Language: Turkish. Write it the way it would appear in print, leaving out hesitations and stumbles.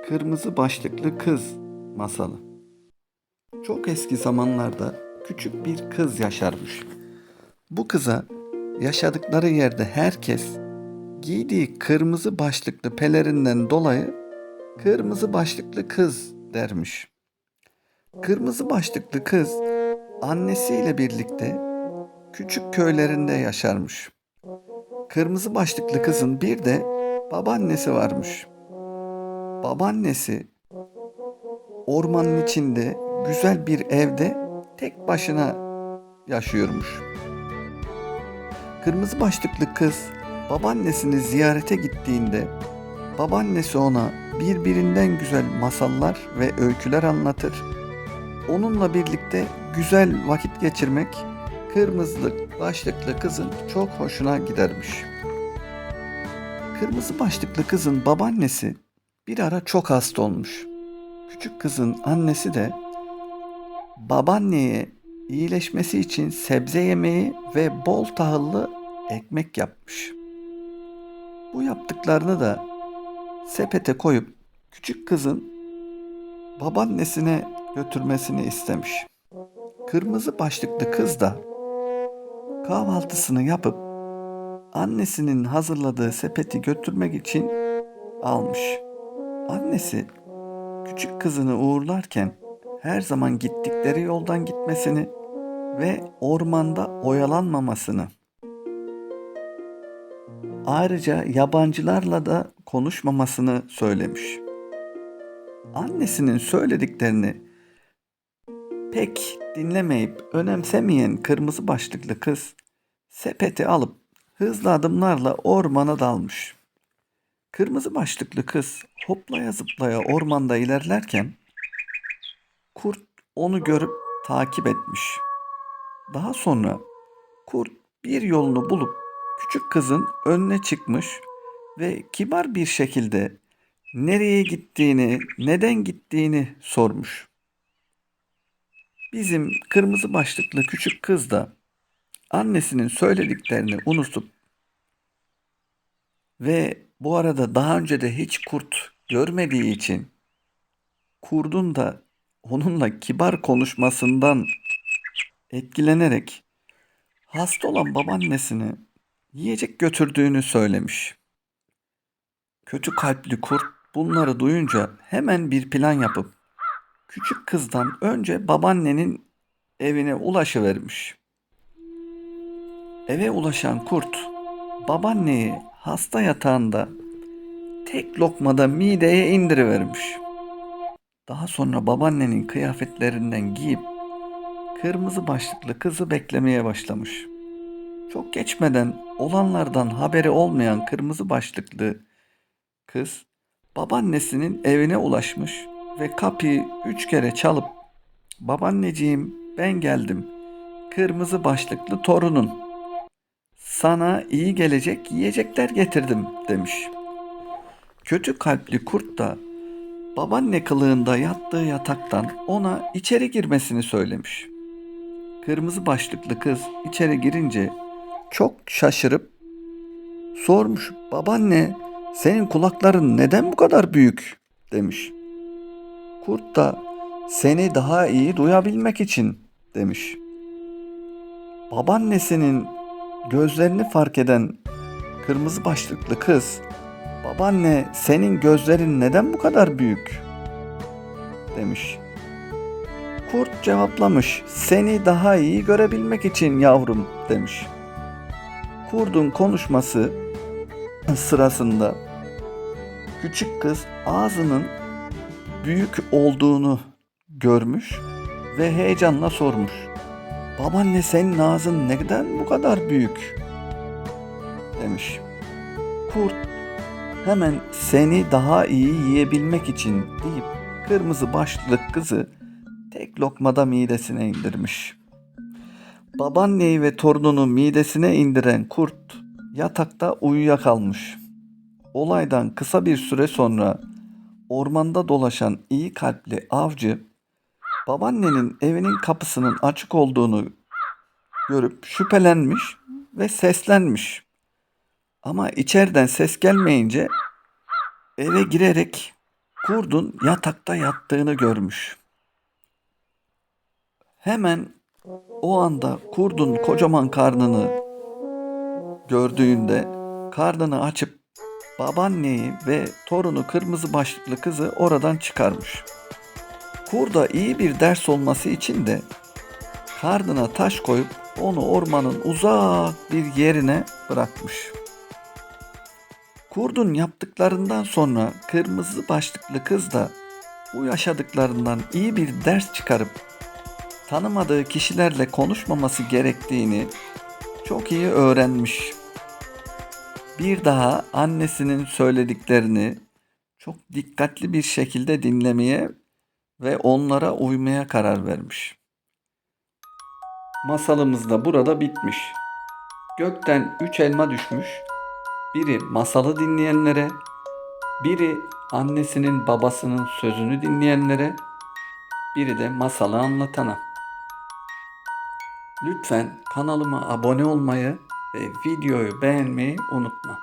Kırmızı başlıklı kız masalı. Çok eski zamanlarda küçük bir kız yaşarmış. Bu kıza yaşadıkları yerde herkes giydiği kırmızı başlıklı pelerinden dolayı kırmızı başlıklı kız dermiş. Kırmızı başlıklı kız annesiyle birlikte küçük köylerinde yaşarmış. Kırmızı başlıklı kızın bir de babaannesi varmış. Babaannesi ormanın içinde güzel bir evde tek başına yaşıyormuş. Kırmızı başlıklı kız babaannesini ziyarete gittiğinde babaannesi ona birbirinden güzel masallar ve öyküler anlatır. Onunla birlikte güzel vakit geçirmek kırmızı başlıklı kızın çok hoşuna gidermiş. Kırmızı başlıklı kızın babaannesi bir ara çok hasta olmuş. Küçük kızın annesi de babaanneye iyileşmesi için sebze yemeği ve bol tahıllı ekmek yapmış. Bu yaptıklarını da sepete koyup küçük kızın babaannesine götürmesini istemiş. Kırmızı başlıklı kız da kahvaltısını yapıp annesinin hazırladığı sepeti götürmek için almış. Annesi küçük kızını uğurlarken her zaman gittikleri yoldan gitmesini ve ormanda oyalanmamasını, ayrıca yabancılarla da konuşmamasını söylemiş. Annesinin söylediklerini pek dinlemeyip önemsemeyen kırmızı başlıklı kız sepeti alıp hızlı adımlarla ormana dalmış. Kırmızı başlıklı kız hoplaya zıplaya ormanda ilerlerken kurt onu görüp takip etmiş. Daha sonra kurt bir yolunu bulup küçük kızın önüne çıkmış ve kibar bir şekilde nereye gittiğini, neden gittiğini sormuş. Bizim kırmızı başlıklı küçük kız da annesinin söylediklerini unutup ve bu arada daha önce de hiç kurt görmediği için kurdun da onunla kibar konuşmasından etkilenerek hasta olan babaannesini yiyecek götürdüğünü söylemiş. Kötü kalpli kurt bunları duyunca hemen bir plan yapıp küçük kızdan önce babaannenin evine ulaşıvermiş. Eve ulaşan kurt babaanneyi hasta yatağında tek lokmada mideye indirivermiş. Daha sonra babaannenin kıyafetlerinden giyip kırmızı başlıklı kızı beklemeye başlamış. Çok geçmeden olanlardan haberi olmayan kırmızı başlıklı kız babaannesinin evine ulaşmış ve kapıyı 3 kere çalıp "Babaanneciğim, ben geldim. Kırmızı başlıklı torunun. Sana iyi gelecek yiyecekler getirdim," demiş. Kötü kalpli kurt da babaanne kılığında yattığı yataktan ona içeri girmesini söylemiş. Kırmızı başlıklı kız içeri girince çok şaşırıp sormuş. "Babaanne, senin kulakların neden bu kadar büyük?" demiş. Kurt da "Seni daha iyi duyabilmek için," demiş. Babaannesinin gözlerini fark eden kırmızı başlıklı kız, "Babaanne, senin gözlerin neden bu kadar büyük?" demiş. Kurt cevaplamış, "Seni daha iyi görebilmek için yavrum," demiş. Kurdun konuşması sırasında küçük kız ağzının büyük olduğunu görmüş ve heyecanla sormuş. "Babaanne, senin ağzın neden bu kadar büyük?" demiş. Kurt hemen "Seni daha iyi yiyebilmek için," deyip kırmızı başlıklı kızı tek lokmada midesine indirmiş. Babaanneyi ve torununu midesine indiren kurt yatakta uyuyakalmış. Olaydan kısa bir süre sonra ormanda dolaşan iyi kalpli avcı babaannenin evinin kapısının açık olduğunu görüp şüphelenmiş ve seslenmiş. Ama içeriden ses gelmeyince eve girerek kurdun yatakta yattığını görmüş. Hemen o anda kurdun kocaman karnını gördüğünde karnını açıp babaanneyi ve torunu kırmızı başlıklı kızı oradan çıkarmış. Kurda iyi bir ders olması için de karnına taş koyup onu ormanın uzak bir yerine bırakmış. Kurdun yaptıklarından sonra kırmızı başlıklı kız da bu yaşadıklarından iyi bir ders çıkarıp tanımadığı kişilerle konuşmaması gerektiğini çok iyi öğrenmiş. Bir daha annesinin söylediklerini çok dikkatli bir şekilde dinlemeye ve onlara uymaya karar vermiş. Masalımız da burada bitmiş. Gökten 3 elma düşmüş. Biri masalı dinleyenlere, biri annesinin babasının sözünü dinleyenlere, biri de masalı anlatana. Lütfen kanalıma abone olmayı ve videoyu beğenmeyi unutma.